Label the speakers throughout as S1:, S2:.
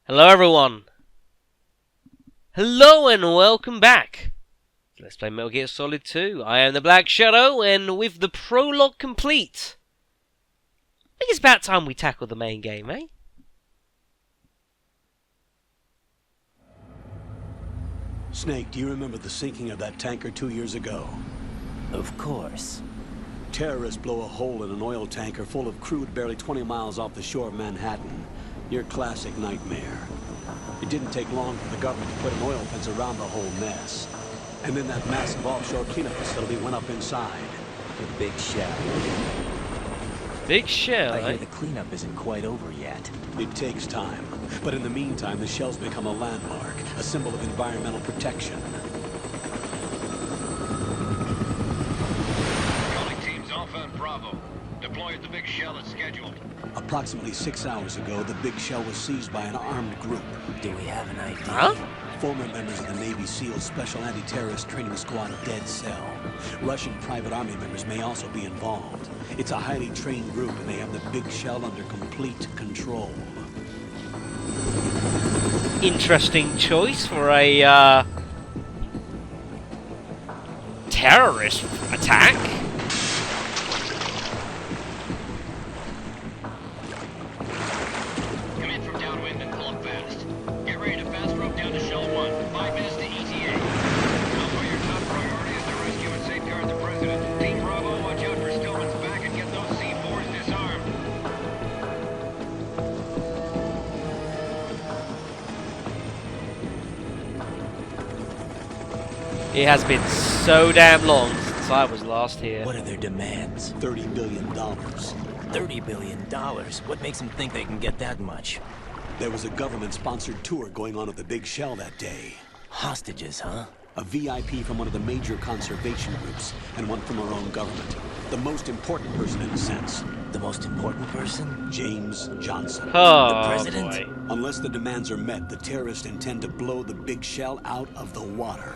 S1: Hello everyone! Hello and welcome back! Let's play Metal Gear Solid 2. I am the Black Shadow, and with the prologue complete, I think it's about time we tackle the main game, eh?
S2: Snake, do you remember the sinking of that tanker 2 years ago?
S3: Of course.
S2: Terrorists blow a hole in an oil tanker full of crude barely 20 miles off the shore of Manhattan. Your classic nightmare. It didn't take long for the government to put an oil fence around the whole mess. And then that massive offshore cleanup facility went up inside.
S3: The big shell.
S1: Big shell,
S3: I
S1: eh?
S3: hear the cleanup isn't quite over yet.
S2: It takes time. But in the meantime, the shell's become a landmark, a symbol of environmental protection.
S4: Calling teams Alpha and Bravo. Deploy at the big shell as scheduled.
S2: Approximately 6 hours ago, the big shell was seized by an armed group.
S3: Do we have an idea?
S1: Huh?
S2: Former members of the Navy SEAL Special Anti-Terrorist Training Squad Dead Cell. Russian private army members may also be involved. It's a highly trained group, and they have the big shell under complete control.
S1: Interesting choice for a, terrorist attack.
S4: Come in from downwind and pull up fast. Get ready to fast rope down to Shell 1. 5 minutes to ETA. Alpha, your top priority is to rescue and safeguard the President. Team Bravo, watch out for Stillman's back and get those C4s disarmed.
S1: It has been so damn long since I was last here.
S3: What are their demands?
S2: $30 billion.
S3: $30 billion. What makes them think they can get that much?
S2: There was a government-sponsored tour going on at the big shell that day.
S3: Hostages, huh?
S2: A VIP from one of the major conservation groups, and one from our own government. The most important person in a sense.
S3: The most important person?
S2: James Johnson.
S1: Oh,
S3: The president?
S1: boy.
S2: Unless the demands are met, the terrorists intend to blow the big shell out of the water.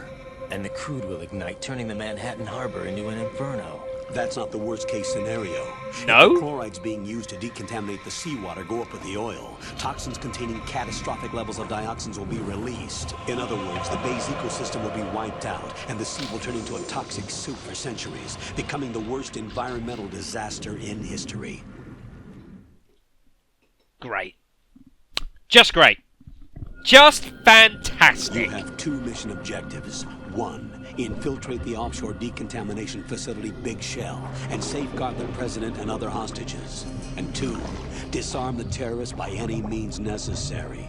S3: And the crude will ignite, turning the Manhattan Harbor into an inferno.
S2: That's not the worst-case scenario.
S1: No?
S2: If the chlorides being used to decontaminate the seawater go up with the oil, toxins containing catastrophic levels of dioxins will be released. In other words, the bay's ecosystem will be wiped out, and the sea will turn into a toxic soup for centuries, becoming the worst environmental disaster in history.
S1: Great. Just great. Just fantastic.
S2: You have 2 mission objectives. 1, infiltrate the offshore decontamination facility Big Shell and safeguard the president and other hostages. And 2, disarm the terrorists by any means necessary.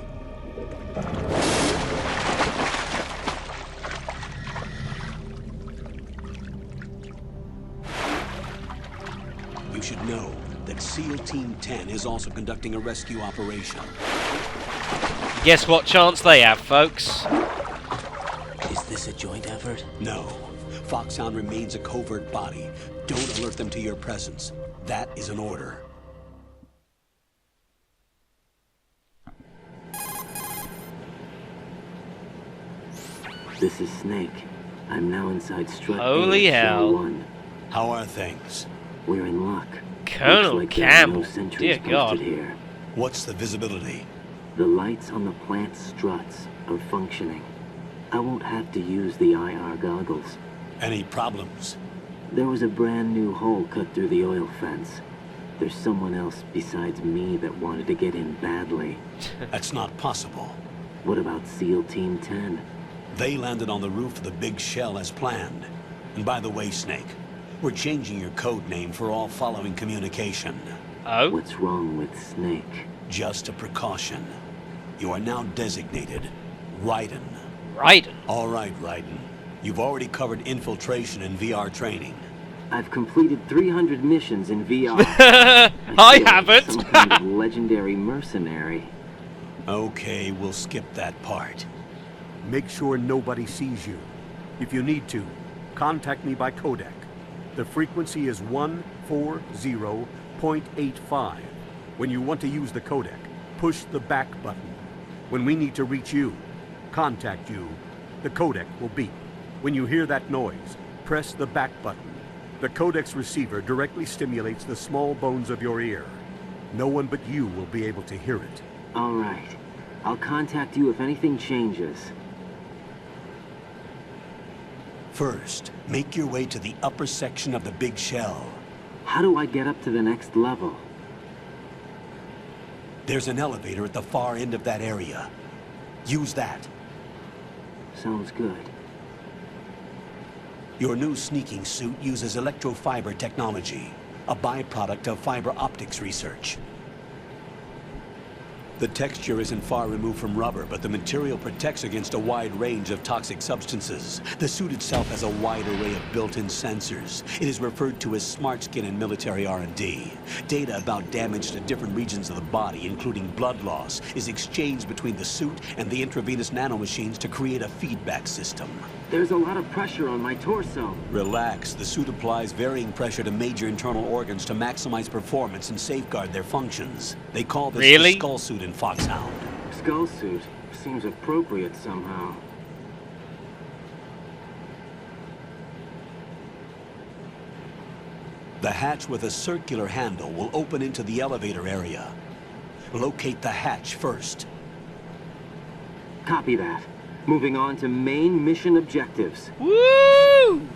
S2: You should know that SEAL Team 10 is also conducting a rescue operation.
S1: Guess what chance they have, folks?
S3: Is this a joint effort?
S2: No. Foxhound remains a covert body. Don't alert them to your presence. That is an order.
S5: This is Snake. I'm now inside Strut
S1: Holy
S5: A,
S1: hell.
S5: Cell 1.
S2: How are things?
S5: We're in luck.
S1: Colonel
S5: Looks like there are
S1: Campbell.
S5: no sentries
S1: Dear
S5: posted
S1: God.
S5: here.
S2: What's the visibility?
S5: The lights on the plant struts are functioning. I won't have to use the IR goggles.
S2: Any problems?
S5: There was a brand new hole cut through the oil fence. There's someone else besides me that wanted to get in badly.
S2: That's not possible.
S5: What about SEAL Team 10?
S2: They landed on the roof of the big shell as planned. And by the way, Snake, we're changing your code name for all following communication.
S1: Oh?
S5: What's wrong with Snake?
S2: Just a precaution. You are now designated Raiden.
S1: Raiden.
S2: All right, Raiden. You've already covered infiltration and VR training.
S5: I've completed 300 missions in VR.
S1: I
S5: feel like
S1: haven't.
S5: Some kind of legendary mercenary.
S2: Okay, we'll skip that part.
S6: Make sure nobody sees you. If you need to, contact me by codec. The frequency is 140.85. When you want to use the codec, push the back button. When we need to reach you, contact you, the codec will beep. When you hear that noise, press the back button. The codec's receiver directly stimulates the small bones of your ear. No one but you will be able to hear it.
S5: All right. I'll contact you if anything changes.
S2: First, make your way to the upper section of the big shell.
S5: How do I get up to the next level?
S2: There's an elevator at the far end of that area. Use that.
S5: Sounds good.
S2: Your new sneaking suit uses electrofiber technology, a byproduct of fiber optics research. The texture isn't far removed from rubber, but the material protects against a wide range of toxic substances. The suit itself has a wide array of built-in sensors. It is referred to as smart skin in military R&D. Data about damage to different regions of the body, including blood loss, is exchanged between the suit and the intravenous nanomachines to create a feedback system.
S5: There's a lot of pressure on my torso.
S2: Relax. The suit applies varying pressure to major internal organs to maximize performance and safeguard their functions. They call this the skull suit in Foxhound.
S5: Skull suit seems appropriate somehow.
S2: The hatch with a circular handle will open into the elevator area. Locate the hatch first.
S5: Copy that. Moving on to main mission objectives.
S1: Woo!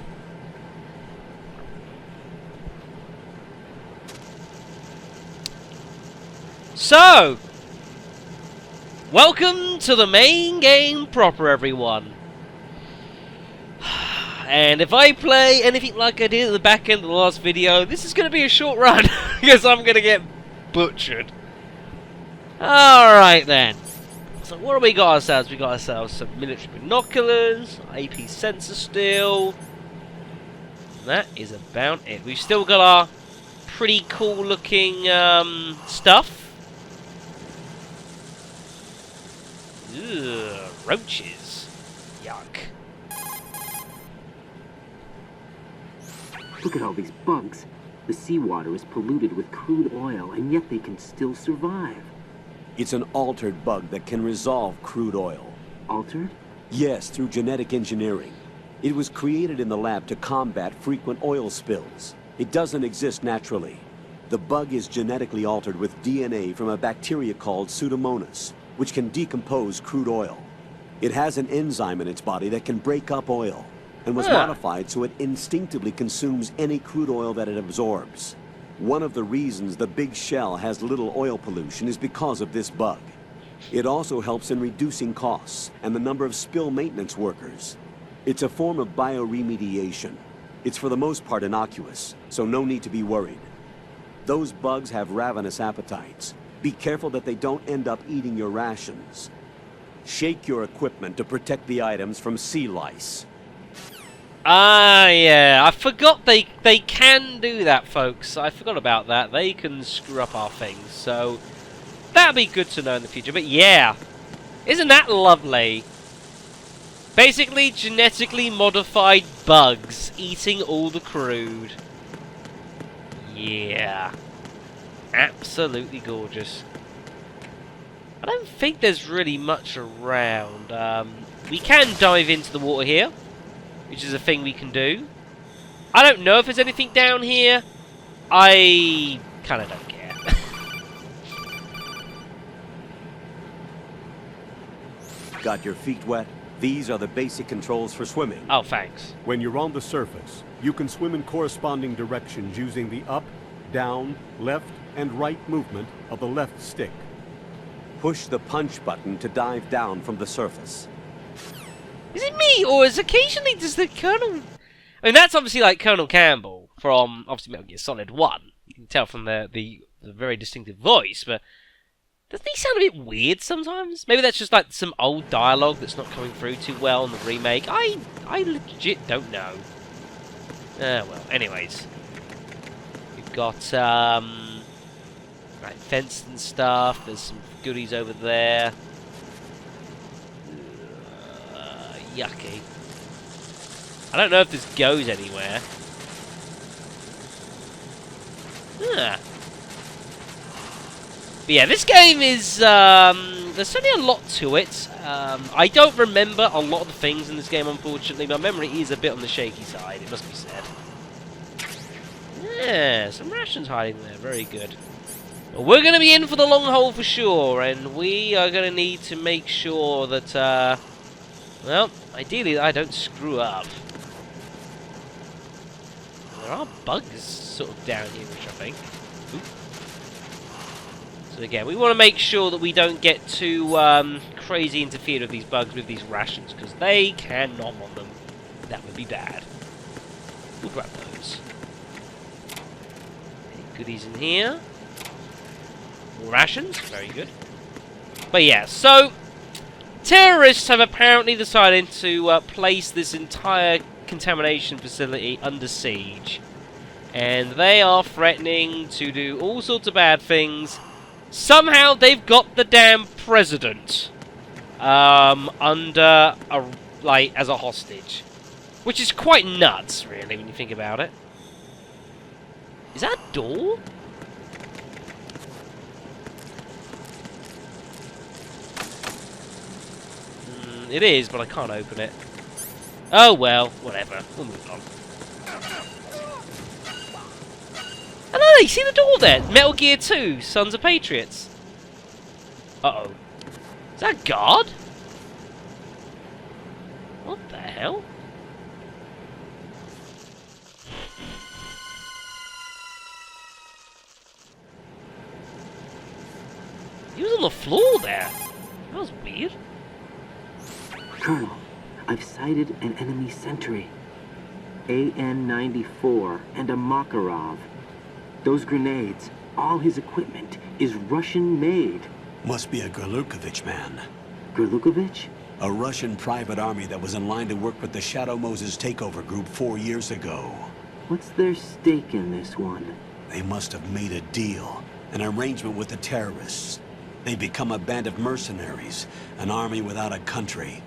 S1: So, welcome to the main game proper, everyone. And if I play anything like I did at the back end of the last video, this is going to be a short run, because I'm going to get butchered. Alright then. So what have we got ourselves? We got ourselves some military binoculars, AP sensor still. That is about it. We've still got our pretty cool looking stuff. Ugh, roaches. Yuck.
S5: Look at all these bugs. The seawater is polluted with crude oil, and yet they can still survive.
S2: It's an altered bug that can resolve crude oil.
S5: Altered?
S2: Yes, through genetic engineering. It was created in the lab to combat frequent oil spills. It doesn't exist naturally. The bug is genetically altered with DNA from a bacteria called Pseudomonas, which can decompose crude oil. It has an enzyme in its body that can break up oil, and was modified so it instinctively consumes any crude oil that it absorbs. One of the reasons the big shell has little oil pollution is because of this bug. It also helps in reducing costs and the number of spill maintenance workers. It's a form of bioremediation. It's for the most part innocuous, so no need to be worried. Those bugs have ravenous appetites. Be careful that they don't end up eating your rations. Shake your equipment to protect the items from sea lice.
S1: Ah, yeah. I forgot they can do that, folks. I forgot about that. They can screw up our things, so that'd be good to know in the future. But yeah, isn't that lovely? Basically, genetically modified bugs eating all the crude. Yeah. Absolutely gorgeous. I don't think there's really much around. We can dive into the water here, which is a thing we can do. I don't know if there's anything down here. I kind of don't care.
S2: Got your feet wet? These are the basic controls for swimming.
S1: Oh, thanks.
S6: When you're on the surface, you can swim in corresponding directions using the up, down, left, and right movement of the left stick.
S2: Push the punch button to dive down from the surface.
S1: Is it me, or is occasionally does the Colonel... I mean, that's obviously like Colonel Campbell from, obviously, Metal Gear Solid 1. You can tell from the very distinctive voice, but doesn't he sound a bit weird sometimes? Maybe that's just like some old dialogue that's not coming through too well in the remake. I legit don't know. Well, anyways. We've got, right, fenced and stuff. There's some goodies over there. Yucky. I don't know if this goes anywhere. But yeah, this game is, there's certainly a lot to it. I don't remember a lot of the things in this game, unfortunately. My memory is a bit on the shaky side, it must be said. Yeah, some rations hiding there, very good. We're going to be in for the long haul for sure, and we are going to need to make sure that, well, ideally I don't screw up. There are bugs sort of down here, which I think. Oop. So again, we want to make sure that we don't get too crazy interfered with these bugs with these rations, because they can nom on them. That would be bad. We'll grab those. Any goodies in here? More rations, very good. But yeah, so terrorists have apparently decided to place this entire contamination facility under siege, and they are threatening to do all sorts of bad things. Somehow they've got the damn president under as a hostage, which is quite nuts, really, when you think about it. Is that a door? It is, but I can't open it. Oh well, whatever. We'll move on. Oh no, you see the door there? Metal Gear 2, Sons of Patriots. Uh-oh. Is that a guard? What the hell? He was on the floor there. That was weird.
S5: Colonel, I've sighted an enemy sentry. AN-94 and a Makarov. Those grenades, all his equipment, is Russian-made.
S2: Must be a Gerlukovich man.
S5: Gerlukovich?
S2: A Russian private army that was in line to work with the Shadow Moses takeover group 4 years ago.
S5: What's their stake in this one?
S2: They must have made a deal, an arrangement with the terrorists. They've become a band of mercenaries, an army without a country.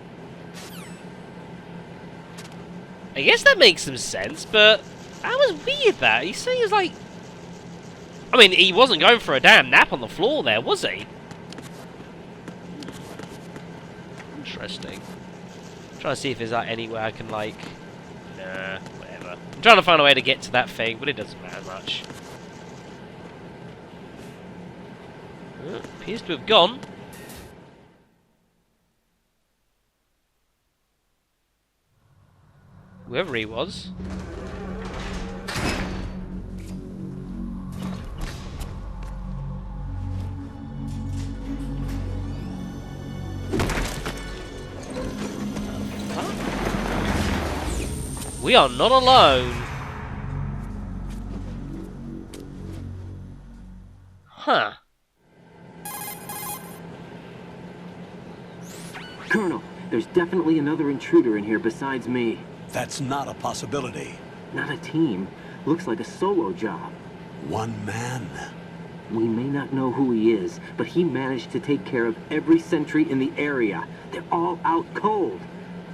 S1: I guess that makes some sense, but that was weird, that. He said he was like... I mean, he wasn't going for a damn nap on the floor there, was he? Interesting. I'm trying to see if there's like anywhere I can like... Nah, whatever. I'm trying to find a way to get to that thing, but it doesn't matter much. Appears to have gone. Whoever he was. We are not alone. Huh.
S5: Colonel, there's definitely another intruder in here besides me.
S2: That's not a possibility.
S5: Not a team. Looks like a solo job.
S2: One man.
S5: We may not know who he is, but he managed to take care of every sentry in the area. They're all out cold.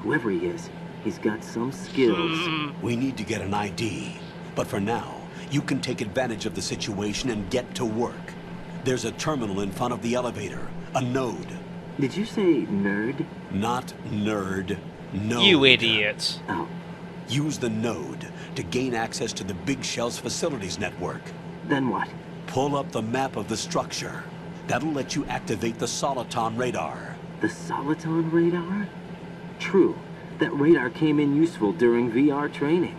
S5: Whoever he is, he's got some skills.
S2: We need to get an ID. But for now, you can take advantage of the situation and get to work. There's a terminal in front of the elevator. A node.
S5: Did you say nerd?
S2: Not nerd. Node.
S1: You idiot.
S5: Oh.
S2: Use the node to gain access to the Big Shell's facilities network.
S5: Then what?
S2: Pull up the map of the structure. That'll let you activate the Soliton radar.
S5: The Soliton radar? True. That radar came in useful during VR training.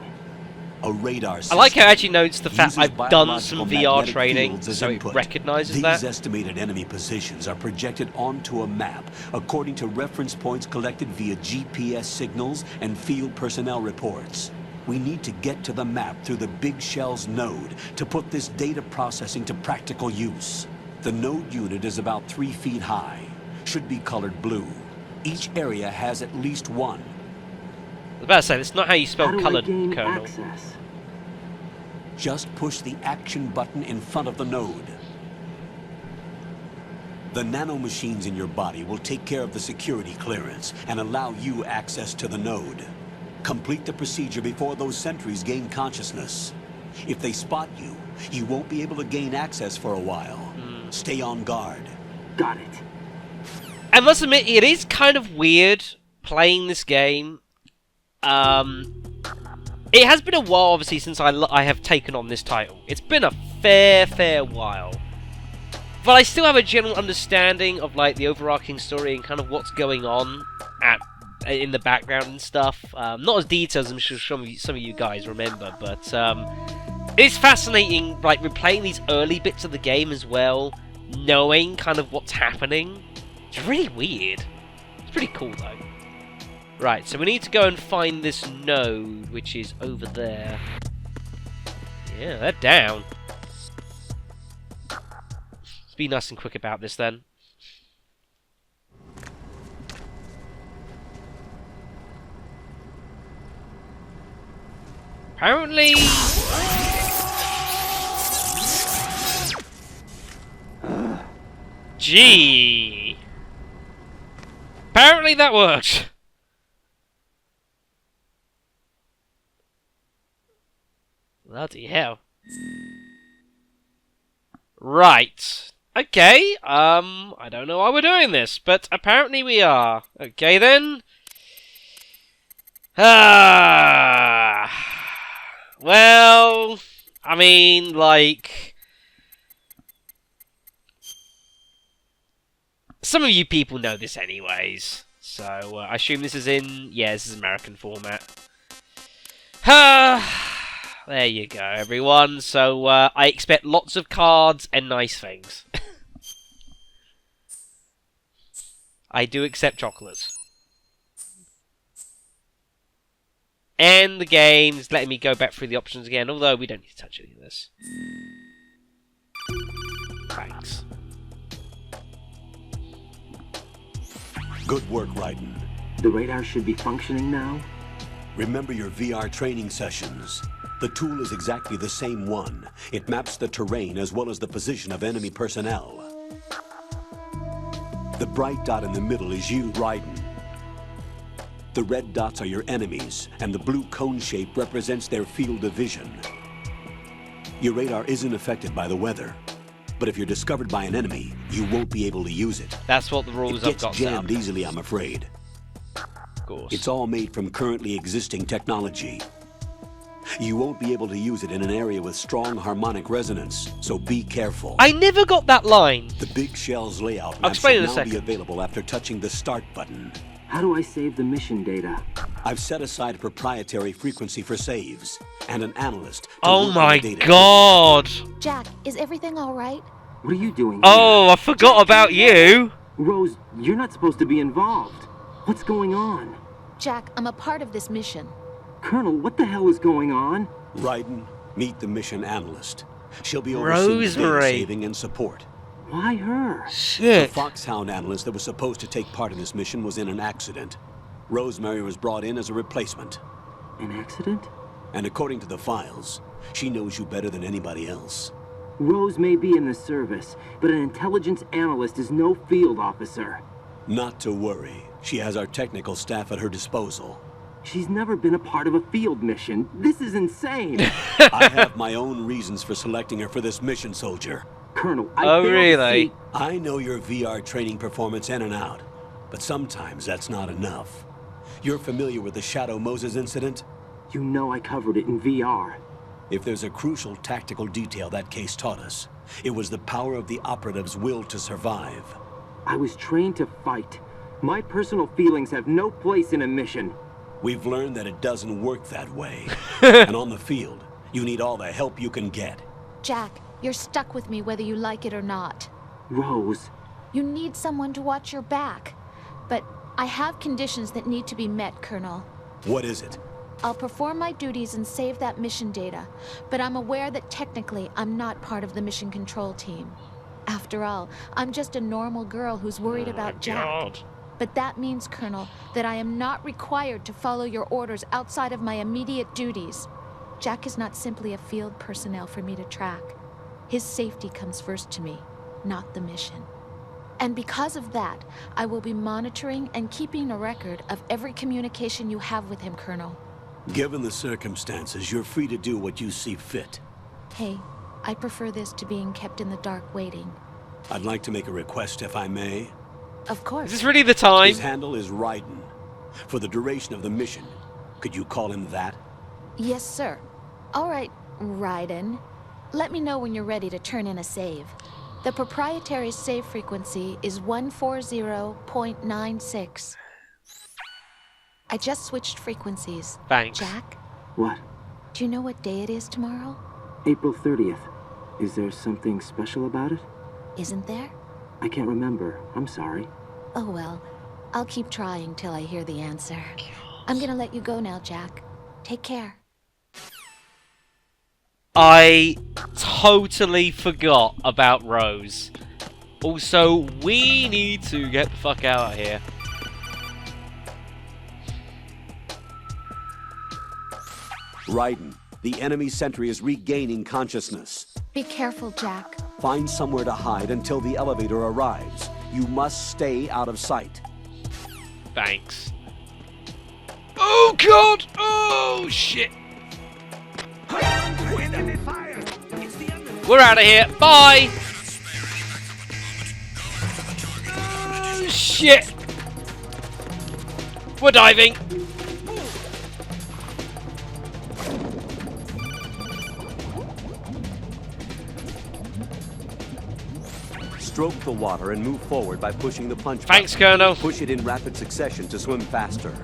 S2: A radar system.
S1: I like how it actually notes the fact
S2: uses
S1: I've done some
S2: biological
S1: VR
S2: magnetic
S1: training,
S2: fields as
S1: so it
S2: input.
S1: recognizes
S2: These
S1: that.
S2: estimated enemy positions are projected onto a map according to reference points collected via GPS signals and field personnel reports. We need to get to the map through the Big Shell's node to put this data processing to practical use. The node unit is about 3 feet high. Should be colored blue. Each area has at least one.
S1: I was about to say, that's not how you spell
S5: How do I
S1: coloured,
S5: gain
S1: Colonel.
S5: access?
S2: Just push the action button in front of the node. The nanomachines in your body will take care of the security clearance and allow you access to the node. Complete the procedure before those sentries gain consciousness. If they spot you, you won't be able to gain access for a while. Stay on guard.
S5: Got it.
S1: I must admit, it is kind of weird playing this game. It has been a while, obviously, since I have taken on this title. It's been a fair while. But I still have a general understanding of like the overarching story and kind of what's going on in the background and stuff. Not as detailed as I'm sure some of you guys remember, but it's fascinating, like replaying these early bits of the game as well, knowing kind of what's happening. It's really weird. It's pretty cool though. Right, so we need to go and find this node, which is over there. Yeah, they're down. Let's be nice and quick about this then. Apparently... Gee... Apparently that worked. Bloody hell. Right. Okay, I don't know why we're doing this, but apparently we are. Okay then. Well, I mean, like... Some of you people know this anyways, so I assume this is in... Yeah, this is American format. There you go, everyone. So, I expect lots of cards and nice things. I do accept chocolates. And the game's letting me go back through the options again, although we don't need to touch any of this. Thanks.
S2: Good work, Raiden.
S5: The radar should be functioning now.
S2: Remember your VR training sessions. The tool is exactly the same one. It maps the terrain as well as the position of enemy personnel. The bright dot in the middle is you, Raiden. The red dots are your enemies, and the blue cone shape represents their field of vision. Your radar isn't affected by the weather, but if you're discovered by an enemy, you won't be able to use it.
S1: That's what the rules I've got.
S2: It gets jammed easily, I'm afraid.
S1: Of course.
S2: It's all made from currently existing technology. You won't be able to use it in an area with strong harmonic resonance, so be careful.
S1: I never got that line.
S2: The Big Shell's layout
S1: I'll
S2: map
S1: explain in
S2: should
S1: a
S2: now
S1: second.
S2: be available after touching the Start button.
S5: How do I save the mission data?
S2: I've set aside a proprietary frequency for saves, and an analyst to
S1: Oh
S2: work on
S1: my
S2: the data.
S1: god.
S7: Jack, is everything all right?
S5: What are you doing
S1: Oh, I forgot about you.
S5: here? Rose, you're not supposed to be involved. What's going on?
S7: Jack, I'm a part of this mission.
S5: Colonel, what the hell is going on?
S2: Raiden, meet the mission analyst. She'll be overseeing the data
S1: Rosemary.
S2: saving and support.
S5: Why her?
S2: The
S1: Shit.
S2: Foxhound analyst that was supposed to take part in this mission was in an accident. Rosemary was brought in as a replacement.
S5: An accident?
S2: And according to the files, she knows you better than anybody else.
S5: Rose may be in the service, but an intelligence analyst is no field officer.
S2: Not to worry. She has our technical staff at her disposal.
S5: She's never been a part of a field mission. This is insane.
S2: I have my own reasons for selecting her for this mission, soldier.
S5: Colonel, I
S1: Oh,
S5: failed to
S1: really?
S5: see-
S2: I know your VR training performance in and out, but sometimes that's not enough. You're familiar with the Shadow Moses incident?
S5: You know I covered it in VR.
S2: If there's a crucial tactical detail that case taught us, it was the power of the operative's will to survive.
S5: I was trained to fight. My personal feelings have no place in a mission.
S2: We've learned that it doesn't work that way. And on the field, you need all the help you can get.
S7: Jack, you're stuck with me whether you like it or not.
S5: Rose,
S7: You need someone to watch your back. But I have conditions that need to be met, Colonel.
S2: What is it?
S7: I'll perform my duties and save that mission data, but I'm aware that technically I'm not part of the mission control team. After all, I'm just a normal girl who's worried about Jack.
S1: God.
S7: But that means, Colonel, that I am not required to follow your orders outside of my immediate duties. Jack is not simply a field personnel for me to track. His safety comes first to me, not the mission. And because of that, I will be monitoring and keeping a record of every communication you have with him, Colonel.
S2: Given the circumstances, you're free to do what you see fit.
S7: Hey, I prefer this to being kept in the dark waiting.
S2: I'd like to make a request, if I may.
S7: Of course.
S1: Is this really the time?
S2: His handle is Raiden. For the duration of the mission, could you call him that?
S7: Yes, sir. All right, Raiden. Let me know when you're ready to turn in a save. The proprietary save frequency is 140.96. I just switched frequencies.
S1: Thanks.
S7: Jack,
S5: What?
S7: do you know what day it is tomorrow?
S5: April 30th. Is there something special about it?
S7: Isn't there?
S5: I can't remember. I'm sorry.
S7: Oh well, I'll keep trying till I hear the answer. I'm gonna let you go now, Jack. Take care.
S1: I totally forgot about Rose. Also, we need to get the fuck out of here.
S2: Raiden, the enemy sentry is regaining consciousness.
S7: Be careful, Jack.
S2: Find somewhere to hide until the elevator arrives. You must stay out of sight.
S1: Thanks. Oh god! Oh shit! We're out of here. Bye! Oh shit! We're diving.
S2: Stroke the water and move forward by pushing the punch
S1: Thanks,
S2: button.
S1: Colonel.
S2: Push it in rapid succession to swim faster.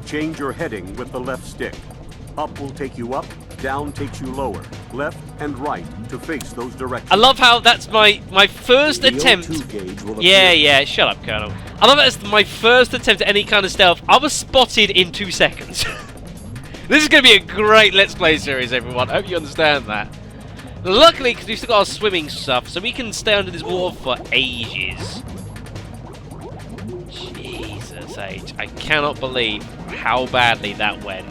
S6: Change your heading with the left stick. Up will take you up, down takes you lower. Left and right to face those directions.
S1: I love how that's my first
S2: The
S1: attempt.
S2: O2 gauge will
S1: Yeah,
S2: appear.
S1: yeah, shut up, Colonel. I love that it's my first attempt at any kind of stealth. I was spotted in 2 seconds. This is going to be a great Let's Play series, everyone. I hope you understand that. Luckily, because we've still got our swimming stuff, so we can stay under this water for ages. Jesus H. I cannot believe how badly that went.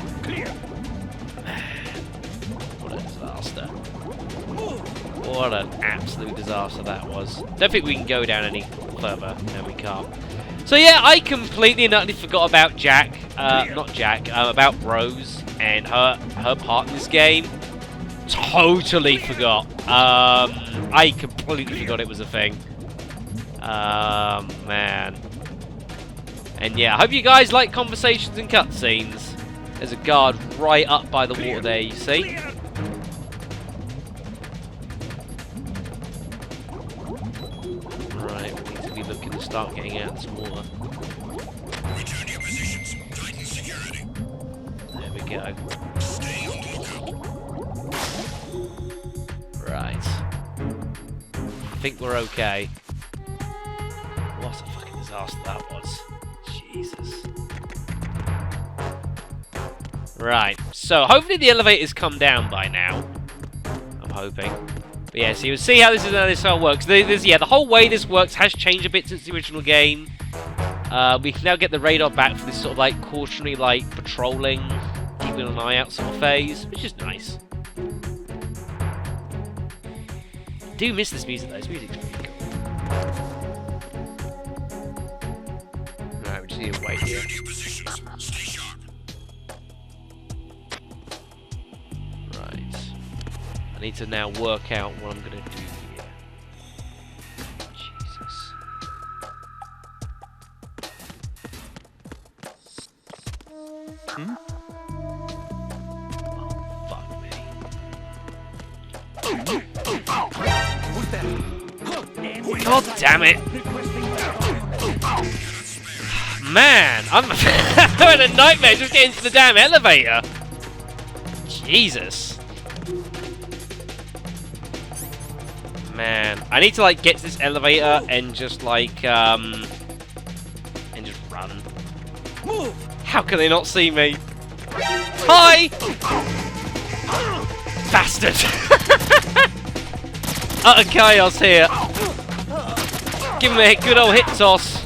S1: What a disaster. What an absolute disaster that was. Don't think we can go down any further. No, we can't. So yeah, I completely and utterly forgot about Jack. Not Jack. About Rose and her part in this game. Totally forgot. I completely forgot it was a thing. Man. And yeah, I hope you guys like conversations and cutscenes. There's a guard right up by the water there, you see. Right, we need to be looking to start getting out of this water.
S8: Return to your positions. Tighten security.
S1: There we go.
S8: Stay on lookout.
S1: Right. I think we're okay. What a fucking disaster that was. Jesus. Right, so hopefully the elevator's come down by now. I'm hoping. But yeah, so you'll see how this all works. Yeah, the whole way this works has changed a bit since the original game. We can now get the radar back for this sort of like cautionary, like patrolling, keeping an eye out sort of phase, which is nice. I do miss this music though. This music's pretty cool. Right, we just need to wait here.
S8: Return to your positions. Stay sharp.
S1: Right. I need to now work out what I'm gonna do here. Jesus. Oh, fuck me. God damn it! Man, I'm having a nightmare just getting to the damn elevator. Jesus. Man, I need to like get to this elevator and just like and just run. Move. How can they not see me? Hi, bastard! Utter chaos here. Give him a good old hit toss.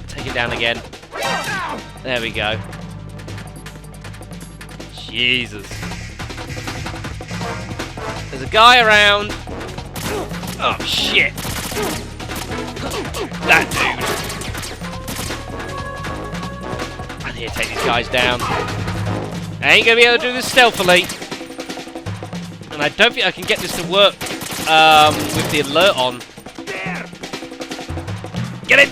S1: Take it down again. There we go. Jesus. There's a guy around. Oh shit. That dude. I need to take these guys down. I ain't gonna be able to do this stealthily. And I don't think I can get this to work with the alert on. Get it!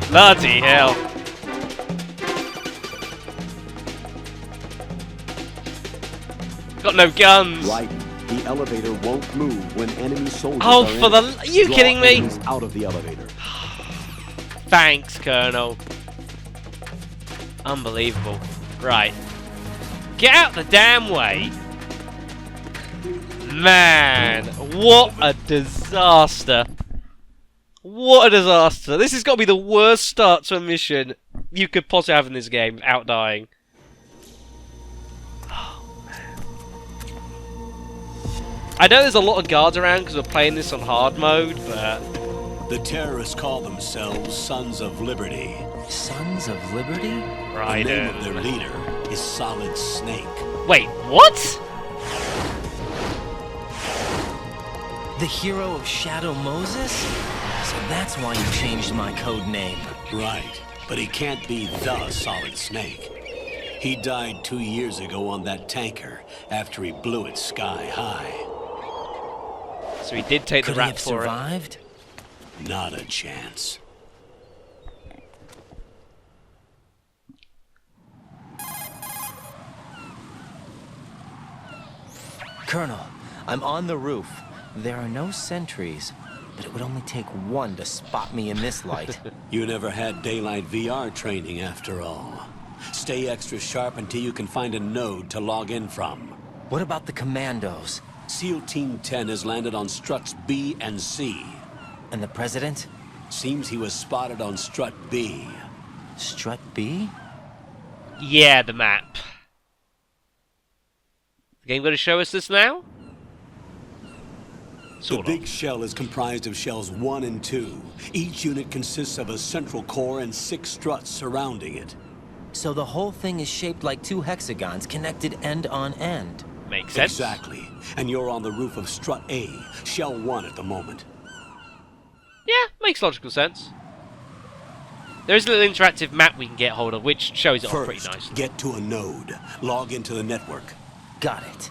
S1: Bloody hell. Got no guns.
S2: Right. The elevator won't move when enemy soldiers
S1: Oh,
S2: are
S1: for
S2: in
S1: the...
S2: it.
S1: Are you
S2: Draw
S1: kidding me?
S2: enemies out of the elevator.
S1: Thanks, Colonel. Unbelievable. Right. Get out the damn way. Man, what a disaster. What a disaster. This has got to be the worst start to a mission you could possibly have in this game without dying. Oh, man. I know there's a lot of guards around because we're playing this on hard mode, but...
S2: The terrorists call themselves Sons of Liberty.
S3: Sons of Liberty?
S1: Right.
S2: The name of their leader is Solid Snake.
S1: Wait, what?
S3: The hero of Shadow Moses? So that's why you changed my code name.
S2: Right, but he can't be the Solid Snake. He died 2 years ago on that tanker after he blew it sky high.
S1: So he did take
S3: Could
S1: the
S3: he
S1: rap
S3: have
S1: for it.
S3: survived?
S2: Not a chance.
S3: Colonel, I'm on the roof. There are no sentries, but it would only take one to spot me in this light.
S2: You never had daylight VR training after all. Stay extra sharp until you can find a node to log in from.
S3: What about the commandos?
S2: SEAL Team 10 has landed on struts B and C.
S3: And the president?
S2: Seems he was spotted on strut B.
S3: Strut B?
S1: Yeah, the map. The game going to show us this now?
S2: The big shell is comprised of shells 1 and 2. Each unit consists of a central core and 6 struts surrounding it.
S3: So the whole thing is shaped like 2 hexagons connected end on end.
S1: Makes sense.
S2: Exactly. And you're on the roof of strut A, shell 1 at the moment.
S1: Yeah, makes logical sense. There is a little interactive map we can get hold of, which shows it off pretty
S2: First,
S1: nicely.
S2: get to a node. Log into the network.
S3: Got it.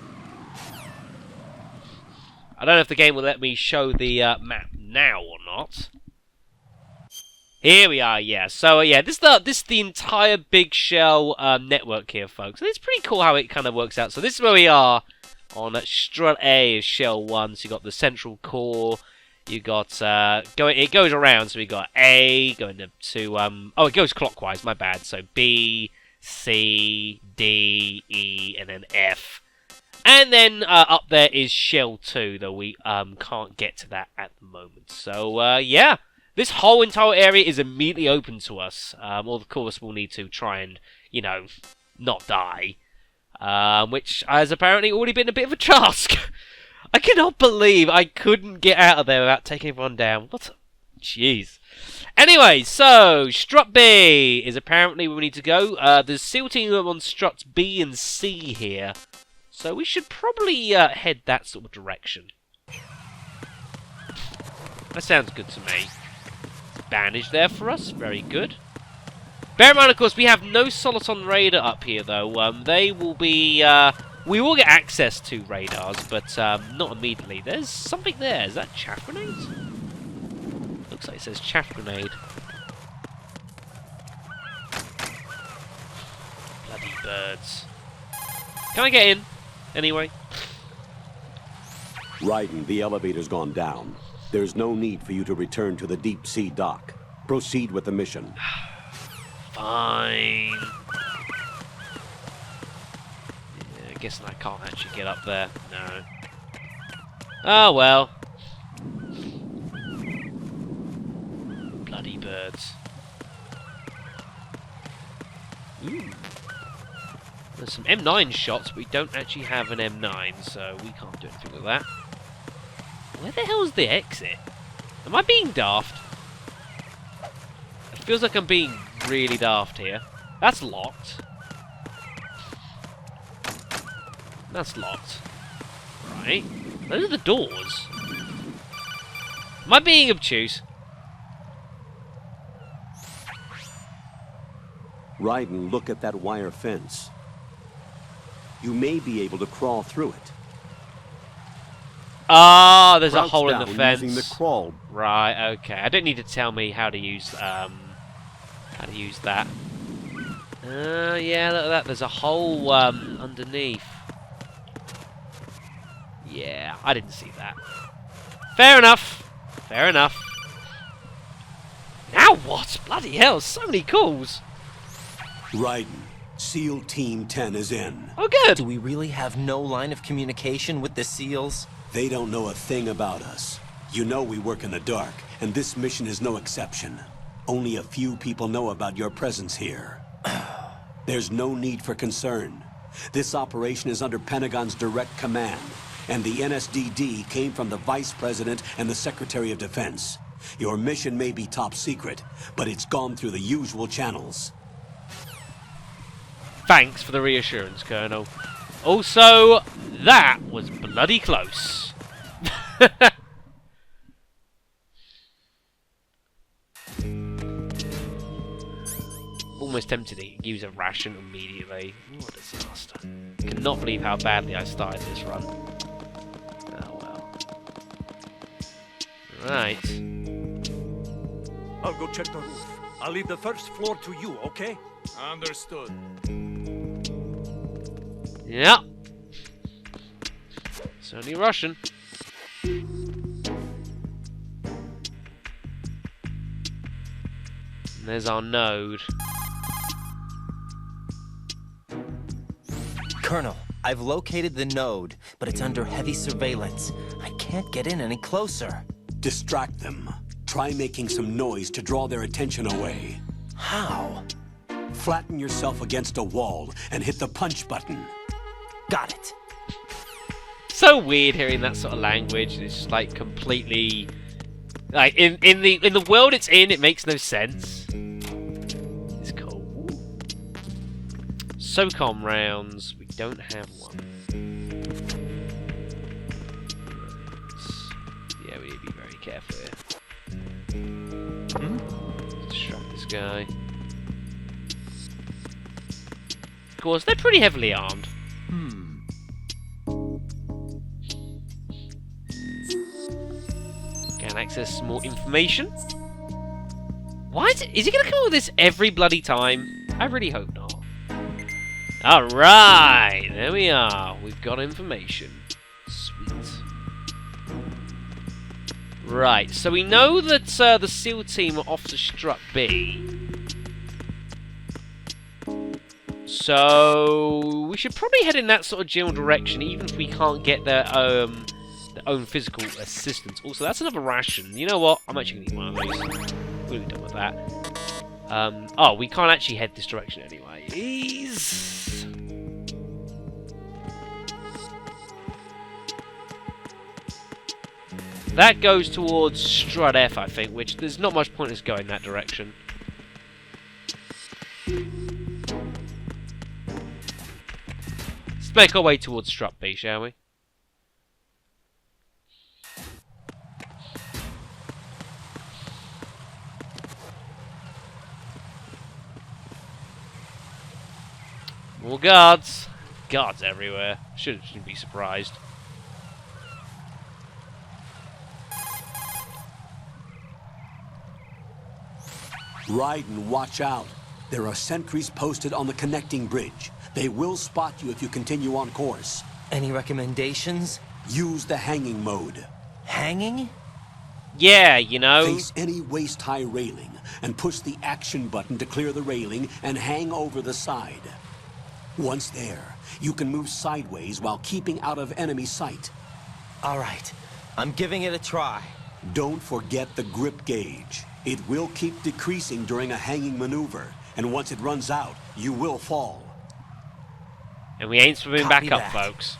S1: I don't know if the game will let me show the map now or not. Here we are, yeah. So, yeah, this is the entire Big Shell network here, folks. And it's pretty cool how it kind of works out. So this is where we are on strut A of Shell 1. So you got the central core. You got, it goes around. So we got A going to, oh, it goes clockwise, my bad. So B, C, D, E, and then F. And then up there is Shell 2, though we can't get to that at the moment. So, yeah. This whole entire area is immediately open to us. Of course, we'll need to try and, you know, not die. Which has apparently already been a bit of a task. I cannot believe I couldn't get out of there without taking everyone down. What? Jeez. Anyway, so, Strut B is apparently where we need to go. There's SEAL team on Struts B and C here. So we should probably head that sort of direction. That sounds good to me. Bandage there for us. Very good. Bear in mind, of course, we have no Soliton radar up here, though. They will be... we will get access to radars, but not immediately. There's something there. Is that chaff grenade? Looks like it says chaff grenade. Bloody birds. Can I get in? Anyway.
S2: Raiden, the elevator's gone down. There's no need for you to return to the deep sea dock. Proceed with the mission.
S1: Fine. Yeah, I guess I can't actually get up there. No. Oh well. Bloody birds. Ooh. There's some M9 shots, but we don't actually have an M9, so we can't do anything with that. Where the hell's the exit? Am I being daft? It feels like I'm being really daft here. That's locked. That's locked. Right. Those are the doors. Am I being obtuse?
S2: Raiden, look at that wire fence. You may be able to crawl through it.
S1: Ah, there's a
S2: Crouch
S1: hole in the
S2: down
S1: fence.
S2: using the crawl.
S1: Right, okay. I don't need to tell me how to use that. Yeah, look at that. There's a hole underneath. Yeah, I didn't see that. Fair enough. Fair enough. Now what? Bloody hell, so many calls.
S2: Raiden, SEAL Team 10 is in.
S1: Oh, good.
S3: Do we really have no line of communication with the SEALs?
S2: They don't know a thing about us. You know we work in the dark, and this mission is no exception. Only a few people know about your presence here. There's no need for concern. This operation is under Pentagon's direct command, and the NSDD came from the Vice President and the Secretary of Defense. Your mission may be top secret, but it's gone through the usual channels.
S1: Thanks for the reassurance, Colonel. Also, that was bloody close. Almost tempted to use a ration immediately. What a disaster. Cannot believe how badly I started this run. Oh well. Right.
S9: I'll go check the roof. I'll leave the first floor to you, okay? Understood.
S1: Yeah. Certainly Russian. And there's our node.
S3: Colonel, I've located the node, but it's under heavy surveillance. I can't get in any closer.
S2: Distract them. Try making some noise to draw their attention away.
S3: How?
S2: Flatten yourself against a wall and hit the punch button.
S3: Got it.
S1: So weird hearing that sort of language. It's just like completely like in the world it's in, it makes no sense. It's cool. SOCOM rounds. We don't have one. Yeah, we need to be very careful here. Distract this guy. Of course, they're pretty heavily armed. Can access more information. What? Is he going to come up with this every bloody time? I really hope not. Alright, there we are. We've got information. Sweet. Right, so we know that the SEAL team are off to Strut B. So we should probably head in that sort of general direction, even if we can't get their own physical assistance. Also, that's another ration. You know what? I'm actually going to eat one of those. We'll be done with that. Oh, we can't actually head this direction anyway. That goes towards Strut F, I think, which there's not much point in us going that direction. Let's make our way towards Strut B, shall we? More guards. Guards everywhere. Shouldn't be surprised.
S2: Raiden, watch out. There are sentries posted on the connecting bridge. They will spot you if you continue on course.
S3: Any recommendations?
S2: Use the hanging mode.
S3: Hanging?
S1: Yeah, you know.
S2: Face any waist-high railing and push the action button to clear the railing and hang over the side. Once there, you can move sideways while keeping out of enemy sight.
S3: All right. I'm giving it a try.
S2: Don't forget the grip gauge. It will keep decreasing during a hanging maneuver, and once it runs out, you will fall.
S1: And we ain't swimming
S3: Copy
S1: back up,
S3: that.
S1: folks.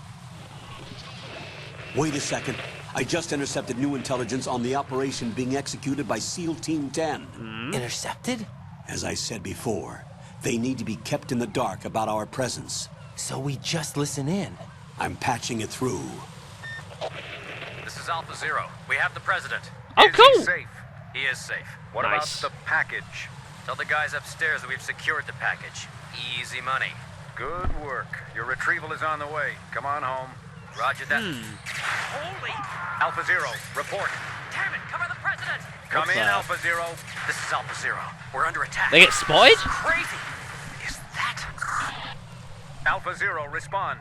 S2: Wait a second. I just intercepted new intelligence on the operation being executed by SEAL Team 10.
S3: Intercepted?
S2: As I said before, they need to be kept in the dark about our presence.
S3: So we just listen in.
S2: I'm patching it through.
S10: This is Alpha Zero. We have the president.
S1: Oh,
S10: Is
S1: cool.
S10: he safe? He is safe. What
S1: Nice.
S10: about the package? Tell the guys upstairs that we've secured the package. Easy money.
S8: Good work. Your retrieval is on the way. Come on home.
S10: Roger that. Holy! Alpha Zero, report. Damn it, cover the president!
S8: Come
S1: What's
S8: in,
S1: that?
S8: Alpha Zero.
S10: This is Alpha Zero. We're under attack.
S1: They get spotted?
S10: Crazy! Is that...
S8: Alpha Zero, respond.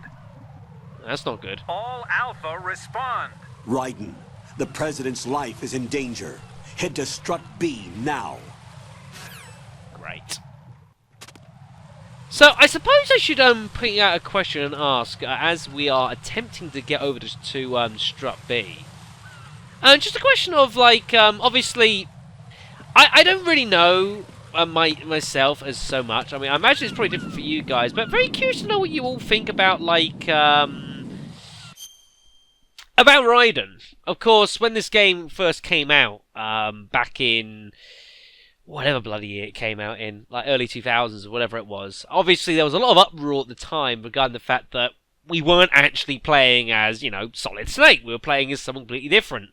S1: That's not good.
S10: All Alpha, respond.
S2: Raiden, the President's life is in danger. Head to Strut B now.
S1: Great. So, I suppose I should put out a question and ask, as we are attempting to get over to Strut B. Just a question of, like, obviously, I don't really know myself as so much. I mean, I imagine it's probably different for you guys, but very curious to know what you all think about, like, about Raiden. Of course, when this game first came out, back in whatever bloody year it came out in, like early 2000s or whatever it was, obviously there was a lot of uproar at the time regarding the fact that we weren't actually playing as, you know, Solid Snake. We were playing as someone completely different.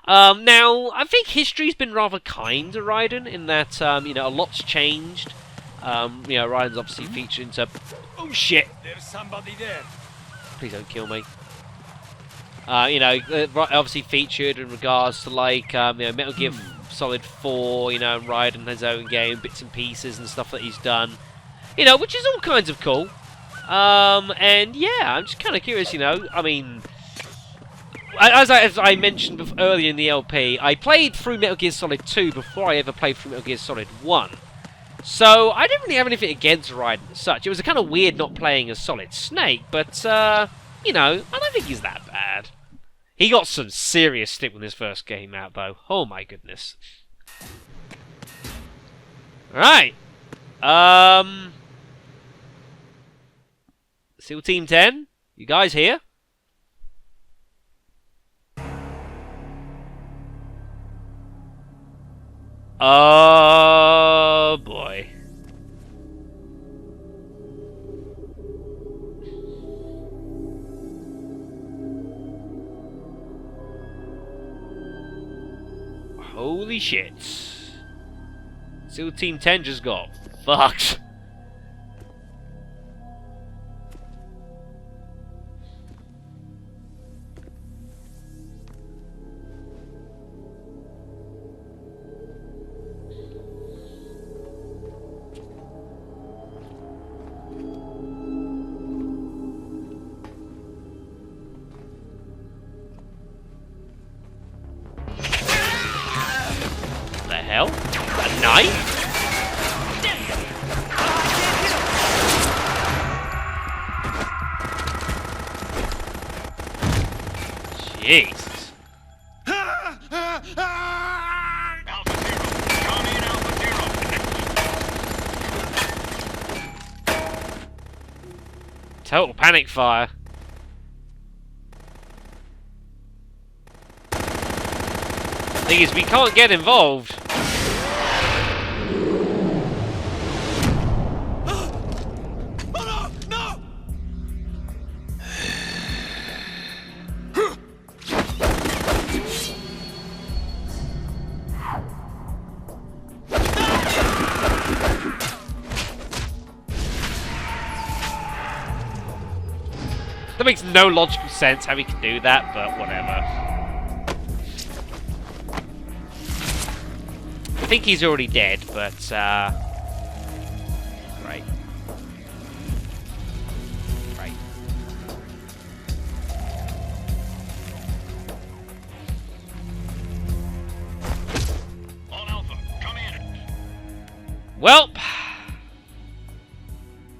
S1: Now, I think history's been rather kind to Raiden in that, you know, a lot's changed. You know, Raiden's obviously featured into... Oh, shit!
S9: There's somebody there.
S1: Please don't kill me. You know, obviously featured in regards to, like, you know, Metal Gear Solid 4, you know, and Raiden his own game, bits and pieces and stuff that he's done. You know, which is all kinds of cool. And yeah, I'm just kind of curious, you know, I mean... As I mentioned earlier in the LP, I played through Metal Gear Solid 2 before I ever played through Metal Gear Solid 1. So, I didn't really have anything against Raiden as such. It was kind of weird not playing as Solid Snake, but, you know, I don't think he's that bad. He got some serious stick when this first came out, though. Oh my goodness. Alright. SEAL Team 10, you guys here? Oh boy. Holy shit. SEAL Team 10 just got fucked. The hell? A knife? Jesus.
S4: Alpha Zero. Come in, Alpha Zero.
S1: Total panic fire. Thing is, we can't get involved. That makes no logical sense how he can do that, but whatever. I think he's already dead, but, right. Right.
S4: All Alpha, come in.
S1: Well.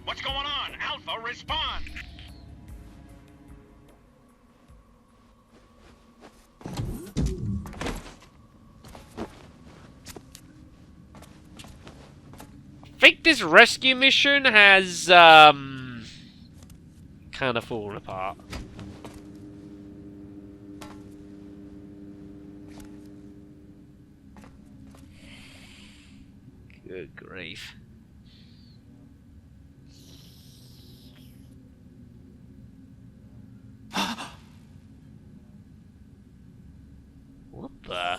S4: What's going on? Alpha, respond.
S1: I think this rescue mission has, kind of fallen apart. Good grief. What the?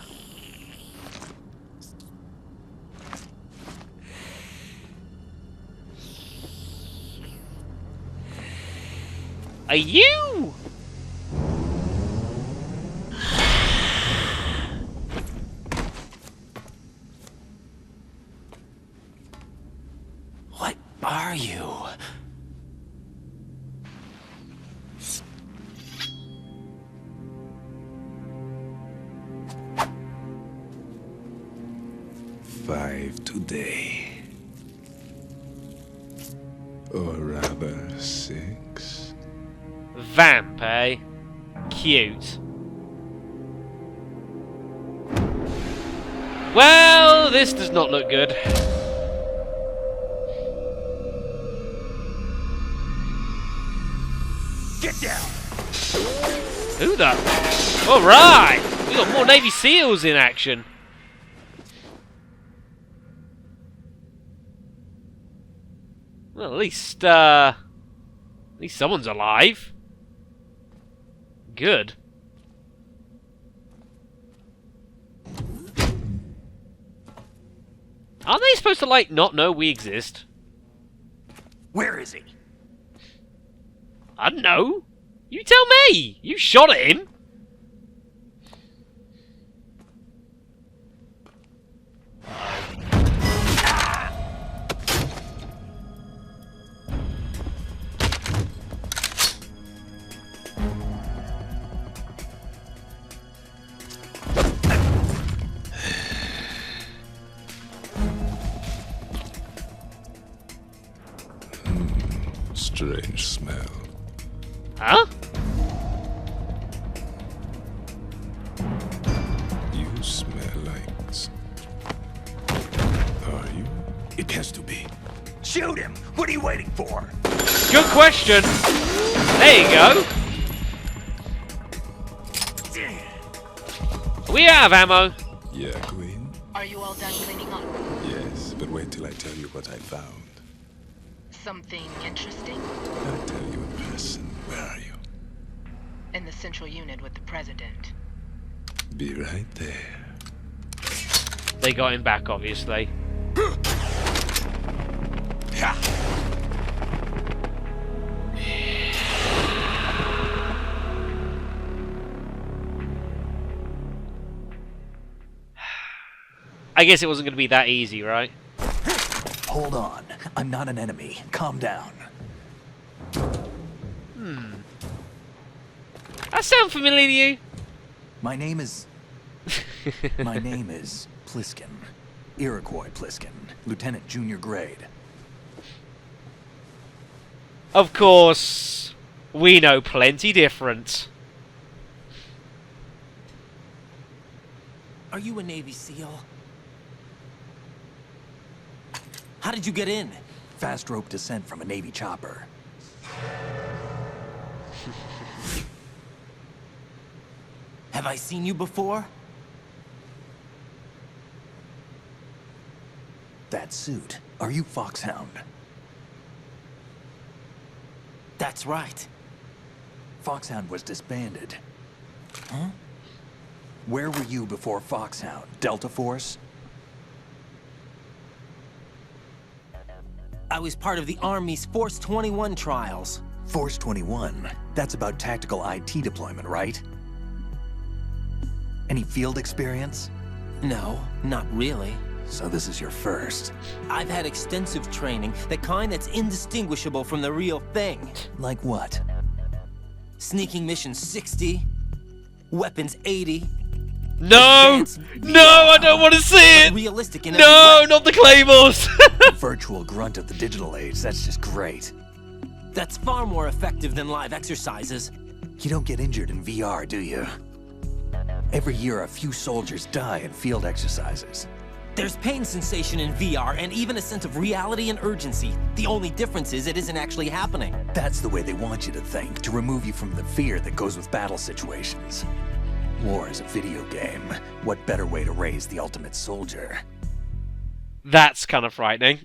S1: Are you?
S3: What are you?
S11: 5 today. Or rather, 6.
S1: Vamp, eh? Cute. Well, this does not look good.
S10: Get down!
S1: Who the? Alright! We got more Navy SEALs in action. Well, at least someone's alive. Good. Aren't they supposed to, like, not know we exist?
S10: Where is he?
S1: I don't know. You tell me. You shot at him.
S11: Strange smell.
S1: Huh?
S11: You smell like... Are you?
S10: It has to be. Shoot him! What are you waiting for?
S1: Good question. There you go. We have ammo.
S11: Yeah, Queen?
S12: Are you all done cleaning up?
S11: Yes, but wait till I tell you what I found.
S12: Something interesting?
S11: I'll tell you in person. Where are you?
S12: In the central unit with the president.
S11: Be right there.
S1: They got him back, obviously. I guess it wasn't going to be that easy, right?
S10: Hold on. I'm not an enemy. Calm down.
S1: That sound familiar to you?
S10: My name is Pliskin. Iroquois Pliskin. Lieutenant junior grade.
S1: Of course. We know plenty different.
S3: Are you a Navy SEAL? How did you get in?
S10: Fast rope descent from a Navy chopper.
S3: Have I seen you before?
S10: That suit. Are you Foxhound?
S3: That's right.
S10: Foxhound was disbanded. Huh? Where were you before Foxhound? Delta Force?
S3: I was part of the Army's Force 21 trials.
S10: Force 21? That's about tactical IT deployment, right? Any field experience?
S3: No, not really.
S10: So this is your first.
S3: I've had extensive training, the kind that's indistinguishable from the real thing.
S10: Like what?
S3: Sneaking mission 60, weapons 80.
S1: No! No, I don't want to see it!
S3: Realistic in
S1: no, not the claymores!
S10: Virtual grunt of the digital age, that's just great.
S3: That's far more effective than live exercises.
S10: You don't get injured in VR, do you? Every year, a few soldiers die in field exercises.
S3: There's pain sensation in VR and even a sense of reality and urgency. The only difference is it isn't actually happening.
S10: That's the way they want you to think, to remove you from the fear that goes with battle situations. War is a video game. What better way to raise the ultimate soldier?
S1: That's kind of frightening.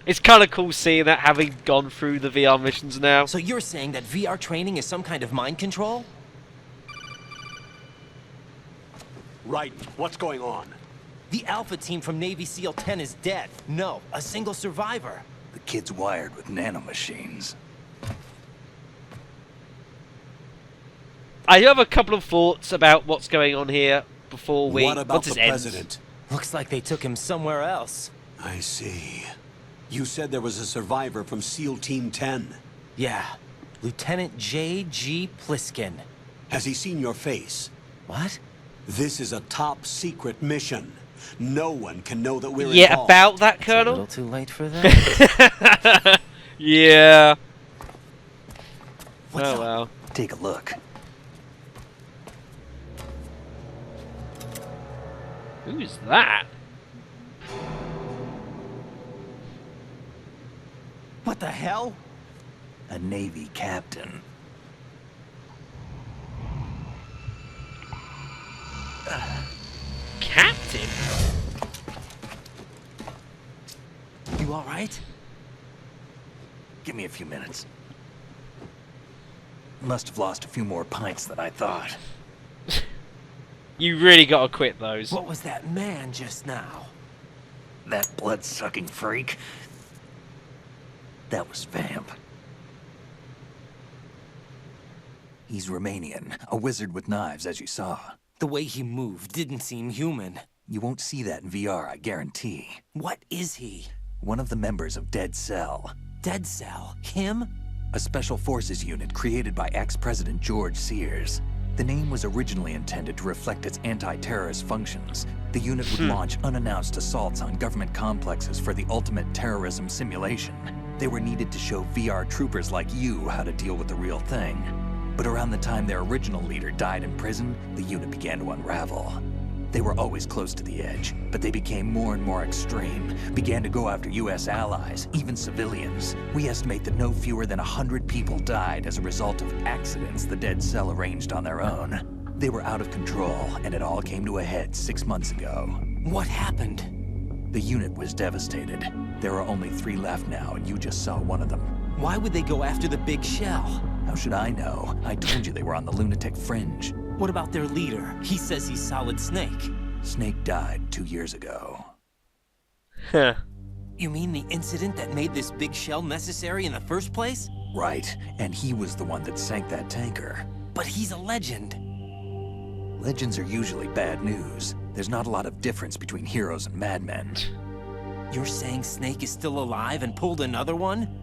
S1: It's kind of cool seeing that, having gone through the VR missions now.
S3: So you're saying that VR training is some kind of mind control?
S2: Right. What's going on?
S3: The Alpha team from Navy SEAL 10 is dead. No, a single survivor.
S10: The kid's wired with nanomachines.
S1: I have a couple of thoughts about what's going on here before we...
S2: What about the president?
S3: Looks like they took him somewhere else.
S2: I see. You said there was a survivor from SEAL Team 10.
S3: Yeah. Lieutenant J.G. Pliskin.
S2: Has he seen your face?
S3: What?
S2: This is a top secret mission. No one can know that we're
S1: Yeah,
S2: involved.
S1: about that,
S3: It's a
S1: Colonel.
S3: little too late for that.
S1: Yeah.
S3: What's
S1: Oh
S3: up?
S1: well.
S10: Take a look.
S1: Who's that?
S3: What the hell?
S10: A Navy captain.
S1: Captain?
S3: You all right?
S10: Give me a few minutes. Must have lost a few more pints than I thought.
S1: You really gotta quit those.
S3: What was that man just now?
S10: That blood-sucking freak. That was Vamp. He's Romanian, a wizard with knives, as you saw.
S3: The way he moved didn't seem human.
S10: You won't see that in VR, I guarantee.
S3: What is he?
S10: One of the members of Dead Cell.
S3: Dead Cell? Him?
S10: A special forces unit created by ex-President George Sears. The name was originally intended to reflect its anti-terrorist functions. The unit would launch unannounced assaults on government complexes for the ultimate terrorism simulation. They were needed to show VR troopers like you how to deal with the real thing. But around the time their original leader died in prison, the unit began to unravel. They were always close to the edge, but they became more and more extreme, began to go after US allies, even civilians. We estimate that no fewer than 100 people died as a result of accidents the Dead Cell arranged on their own. They were out of control, and it all came to a head 6 months ago.
S3: What happened?
S10: The unit was devastated. There are only 3 left now, and you just saw one of them.
S3: Why would they go after the big shell?
S10: How should I know? I told you they were on the lunatic fringe.
S3: What about their leader? He says he's Solid Snake.
S10: Snake died 2 years ago.
S1: Huh.
S3: You mean the incident that made this big shell necessary in the first place?
S10: Right, and he was the one that sank that tanker.
S3: But he's a legend.
S10: Legends are usually bad news. There's not a lot of difference between heroes and madmen.
S3: You're saying Snake is still alive and pulled another one?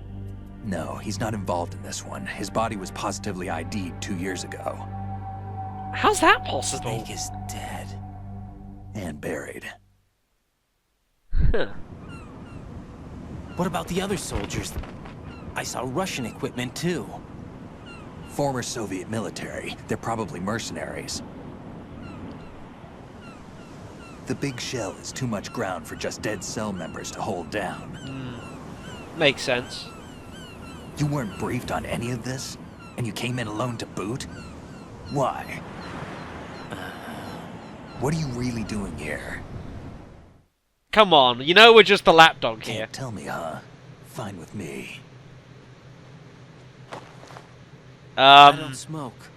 S10: No, he's not involved in this one. His body was positively ID'd 2 years ago.
S1: How's that possible?
S3: Snake is dead.
S10: And buried.
S1: Huh.
S3: What about the other soldiers? I saw Russian equipment too.
S10: Former Soviet military. They're probably mercenaries. The big shell is too much ground for just Dead Cell members to hold down.
S1: Makes sense.
S10: You weren't briefed on any of this? And you came in alone to boot? Why? What are you really doing here?
S1: Come on, you know we're just the lapdog here.
S10: Can't tell me, huh? Fine with me.
S3: I don't smoke.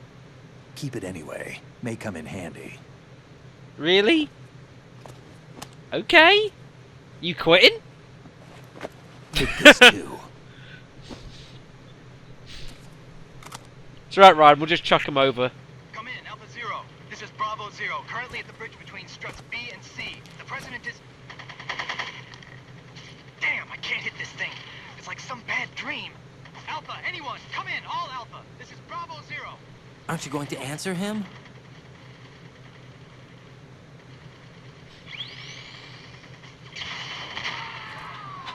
S10: Keep it anyway. May come in handy.
S1: Really? Okay. You quitting?
S10: Take this too.
S1: It's right, Ryan. We'll just chuck him over.
S4: Come in, Alpha Zero. This is Bravo Zero, currently at the bridge between struts B and C. The President is... Damn, I can't hit this thing. It's like some bad dream. Alpha, anyone, come in, all Alpha. This is Bravo Zero.
S3: Aren't you going to answer him?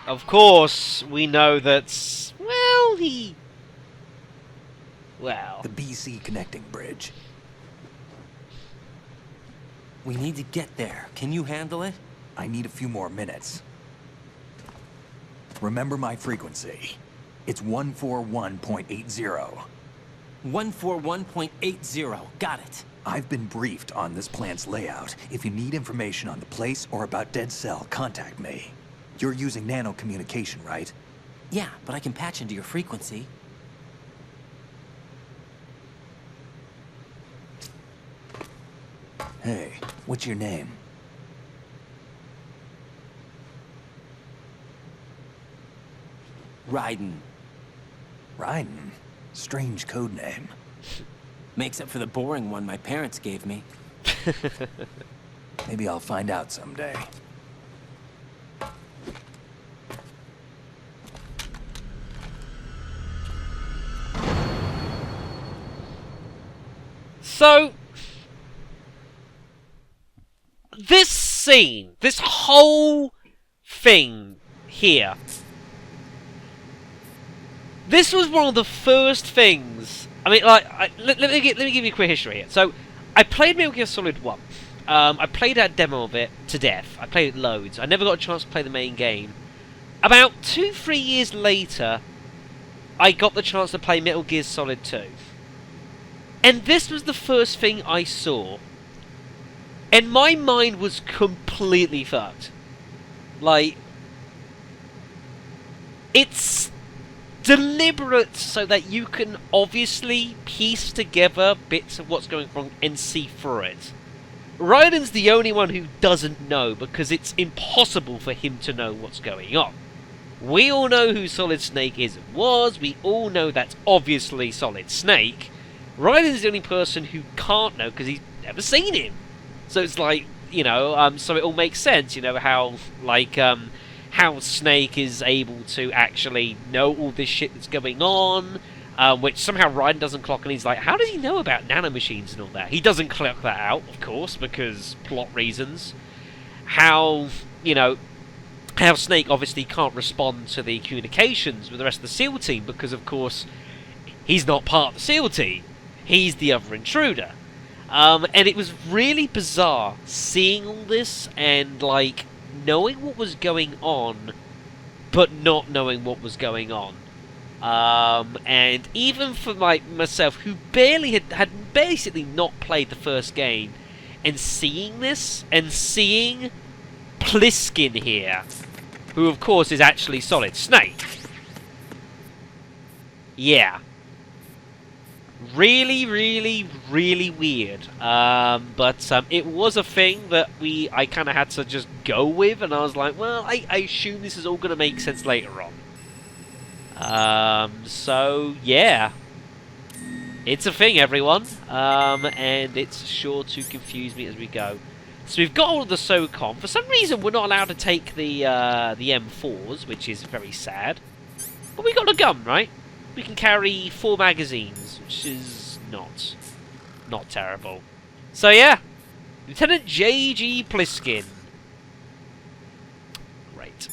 S1: Of course, we know that... Well, he... Well...
S10: The BC connecting bridge.
S3: We need to get there. Can you handle it?
S10: I need a few more minutes. Remember my frequency. It's 141.80.
S3: 141.80. Got it.
S10: I've been briefed on this plant's layout. If you need information on the place or about Dead Cell, contact me. You're using nano communication, right?
S3: Yeah, but I can patch into your frequency.
S10: Hey, what's your name?
S3: Raiden.
S10: Raiden? Strange code name.
S3: Makes up for the boring one my parents gave me.
S10: Maybe I'll find out someday.
S1: So... this scene, this whole thing here, this was one of the first things. I mean, like, let me give you a quick history here. So, I played Metal Gear Solid 1. I played that demo of it to death. I played it loads. I never got a chance to play the main game. About 2-3 years later, I got the chance to play Metal Gear Solid 2. And this was the first thing I saw. And my mind was completely fucked. Like, it's deliberate so that you can obviously piece together bits of what's going wrong and see through it. Raiden's the only one who doesn't know, because it's impossible for him to know what's going on. We all know who Solid Snake is and was. We all know that's obviously Solid Snake. Raiden's the only person who can't know because he's never seen him. So it's like, you know, so it all makes sense, you know, how, like, how Snake is able to actually know all this shit that's going on, which somehow Raiden doesn't clock, and he's like, how does he know about nanomachines and all that? He doesn't clock that out, of course, because plot reasons. How, you know, how Snake obviously can't respond to the communications with the rest of the SEAL team, because, of course, he's not part of the SEAL team. He's the other intruder. And it was really bizarre seeing all this and, like, knowing what was going on, but not knowing what was going on. And even for myself, who had basically not played the first game, and seeing this, and seeing Pliskin here, who of course is actually Solid Snake. Yeah. Really, really, really weird. But it was a thing that I kind of had to just go with, and I was like, well, I assume this is all going to make sense later on. So, yeah. It's a thing, everyone. And it's sure to confuse me as we go. So we've got all of the SOCOM. For some reason, we're not allowed to take the M4s, which is very sad. But we got a gun, right? We can carry 4 magazines, which is not terrible. So yeah, Lieutenant J.G. Pliskin. Great.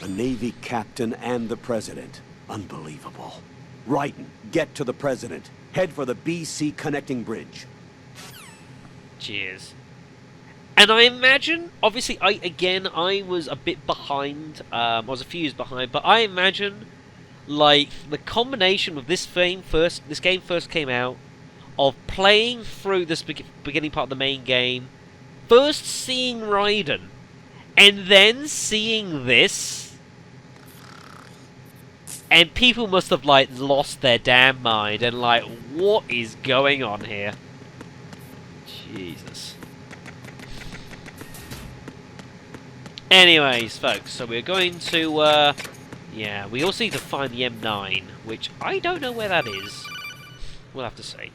S2: A Navy captain and the president. Unbelievable. Raiden, get to the president. Head for the BC connecting bridge.
S1: Cheers. And I imagine, obviously, I was a bit behind. I was a few years behind, but I imagine, like, the combination of this game first came out, of playing through this beginning part of the main game, first seeing Raiden, and then seeing this, and people must have, like, lost their damn mind, and, like, what is going on here? Jesus. Anyways, folks, so we're going to, yeah, we also need to find the M9, which I don't know where that is. We'll have to see.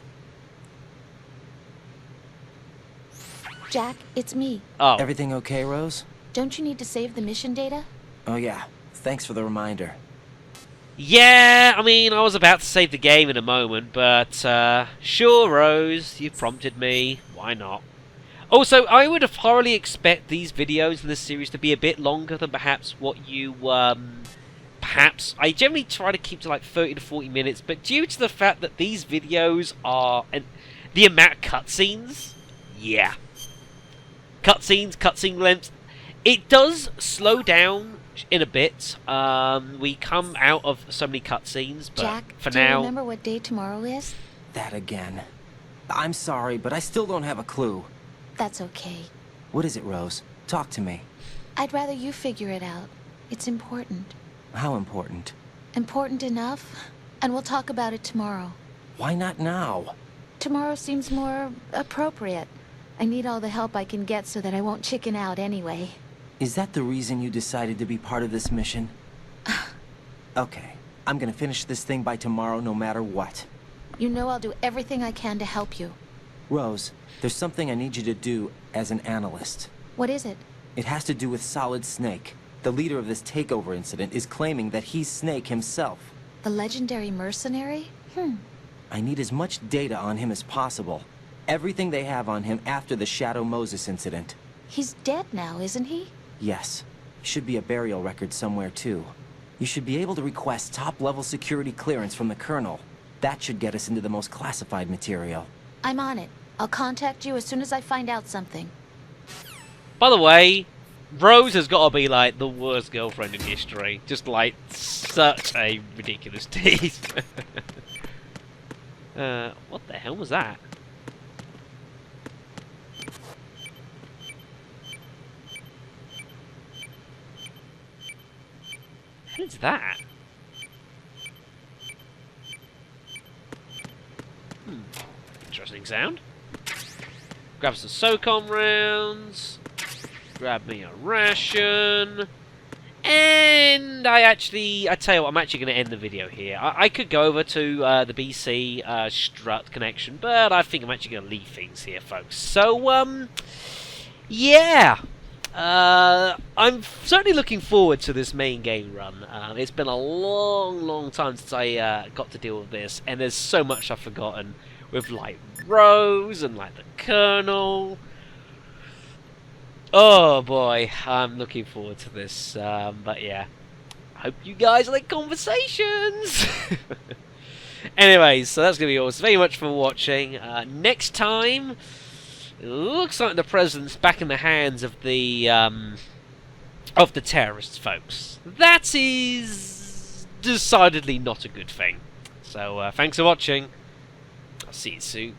S7: Jack, it's me.
S1: Oh.
S3: Everything okay, Rose?
S7: Don't you need to save the mission data?
S3: Oh yeah, thanks for the reminder.
S1: Yeah, I mean, I was about to save the game in a moment, but, sure, Rose, you prompted me. Why not? Also, I would thoroughly expect these videos in this series to be a bit longer than perhaps what you, perhaps... I generally try to keep to like 30 to 40 minutes, but due to the fact that these videos are... the amount of cutscenes, yeah. Cutscene lengths, it does slow down in a bit. We come out of so many cutscenes, but
S7: Jack,
S1: for
S7: do
S1: now...
S7: you remember what day tomorrow is?
S3: That again. I'm sorry, but I still don't have a clue.
S7: That's okay.
S3: What is it, Rose? Talk to me.
S7: I'd rather you figure it out. It's important.
S3: How important?
S7: Important enough, and we'll talk about it tomorrow.
S3: Why not now?
S7: Tomorrow seems more appropriate. I need all the help I can get so that I won't chicken out anyway.
S3: Is that the reason you decided to be part of this mission? Okay, I'm gonna finish this thing by tomorrow no matter what.
S7: You know I'll do everything I can to help you.
S3: Rose, there's something I need you to do as an analyst.
S7: What is it?
S3: It has to do with Solid Snake. The leader of this takeover incident is claiming that he's Snake himself.
S7: The legendary mercenary?
S3: I need as much data on him as possible. Everything they have on him after the Shadow Moses incident.
S7: He's dead now, isn't he?
S3: Yes. Should be a burial record somewhere, too. You should be able to request top-level security clearance from the Colonel. That should get us into the most classified material.
S7: I'm on it. I'll contact you as soon as I find out something.
S1: By the way, Rose has got to be like the worst girlfriend in history. Just like such a ridiculous tease. What the hell was that? What is that? Interesting sound. Grab some SOCOM rounds. Grab me a ration. And I tell you what, I'm actually going to end the video here. I could go over to the BC strut connection, but I think I'm actually going to leave things here, folks. So, yeah. I'm certainly looking forward to this main game run. It's been a long time since I got to deal with this, and there's so much I've forgotten with, like, Rose and, like, the Colonel. Oh boy, I'm looking forward to this, but yeah, I hope you guys like conversations! Anyways, so that's going to be all. So very much for watching. Next time, it looks like the president's back in the hands of the terrorists, folks. That is decidedly not a good thing. So, thanks for watching. I'll see you soon.